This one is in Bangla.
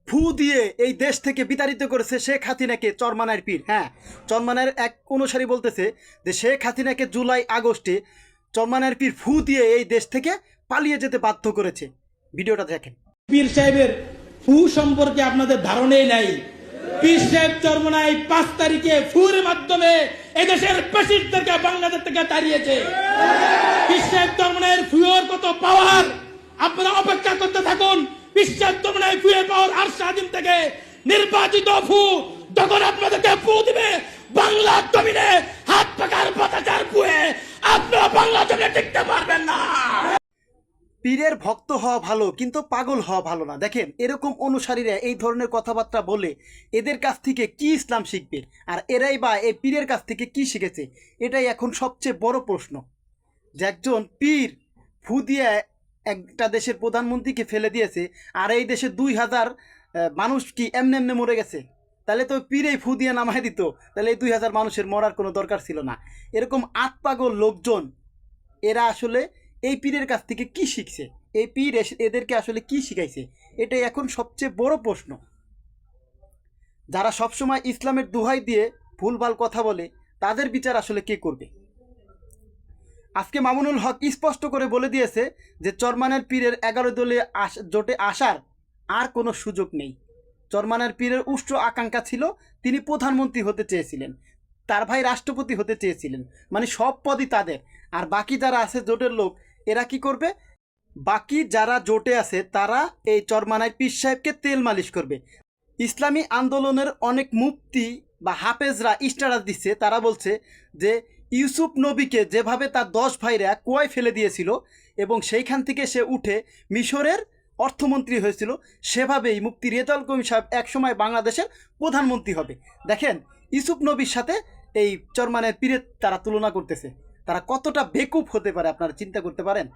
ফু দিয়ে এই দেশ থেকে বিতাড়িত করেছে শেখ হাসিনাকে চরমানার পীর। হ্যাঁ, চরমানার এক অনুসারী বলতেছে যে শেখ হাসিনাকে জুলাই আগস্টে চরমানার পীর ফু দিয়ে এই দেশ থেকে পালিয়ে যেতে বাধ্য করেছে। ভিডিওটা দেখেন। পীর সাহেবের ফু সম্পর্কে আপনাদের ধারণাই নাই। পীর সাহেব চরমনায় 5 তারিখে ফুর মাধ্যমে এদেশের পেশিরদেরকে বাংলাদেশ থেকে তাড়িয়েছে। পীর সাহেব চরমনায়ের ফুয়ের কত পাওয়ার আপনারা অপেক্ষা করতে থাকুন। পীর সাহেব চরমনায় ফুয়ের পাওয়ার আর স্বাধীন থেকে নির্বাচিত ফু যখন আপনাদেরকে ফু দিবে বাংলা জমিনে হাত পাকার বাতাচার ফুয়ে আপনারা বাংলা জমিনে টিকতে পারবেন না। পীরের ভক্ত হওয়া ভালো, কিন্তু পাগল হওয়া ভালো না। দেখেন, এরকম অনুসারীরা এই ধরনের কথাবার্তা বলে এদের কাছ থেকে কি ইসলাম শিখবে, আর এরাই বা এই পীরের কাছ থেকে কি শিখেছে? এটাই এখন সবচেয়ে বড় প্রশ্ন। যে একজন পীর ফু দিয়ে একটা দেশের প্রধানমন্ত্রীকে ফেলে দিয়েছে, আর এই দেশে 2000 মানুষ কি এমনি এমনি মরে গেছে? তাহলে তো পীরেই ফু দিয়ে নামায় দিত, তাহলে এই 2000 মানুষের মরার কোনো দরকার ছিল না। এরকম আতপাগল লোকজন এরা আসলে এই পীরের কাছ থেকে কি শিখছে? এই পীর এদেরকে আসলে কি শিখাইছে? এটাই এখন সবচেয়ে বড় প্রশ্ন। যারা সবসময় ইসলামের দোহাই দিয়ে ভুলভাল কথা বলে তাদের বিচার আসলে কে করবে? আজকে মামুনুল হক স্পষ্ট করে বলে দিয়েছে যে চরমানের পীরের 11 দলীয় জোটে আসার আর কোনো সুযোগ নেই। চরমানের পীরের উচ্চ আকাঙ্ক্ষা ছিল, তিনি প্রধানমন্ত্রী হতে চেয়েছিলেন, তার ভাই রাষ্ট্রপতি হতে চেয়েছিলেন, মানে সব পদই তাদের। আর বাকি যারা আছে জোটের লোক, এরা কি করবে? বাকি যারা জোটে আছে তারা এই চরমানায় পীর সাহেবকে তেল মালিশ করবে। ইসলামী আন্দোলনের অনেক মুফতি বা হাফেজরা স্ট্যাটাস দিচ্ছে, তারা বলছে যে ইউসুফ নবীকে যেভাবে তার 10 ভাইরা কুয়ায় ফেলে দিয়েছিল এবং সেইখান থেকে সে উঠে মিশরের অর্থমন্ত্রী হয়েছিল, সেভাবেই মুফতি রেজাউল করিম সাহেব একসময় বাংলাদেশের প্রধানমন্ত্রী হবে। দেখেন, ইউসুফ নবীর সাথে এই চরমানের পীরের তারা তুলনা করতেছে। তারা কতটা বেকুব হতে পারে আপনারা চিন্তা করতে পারেন?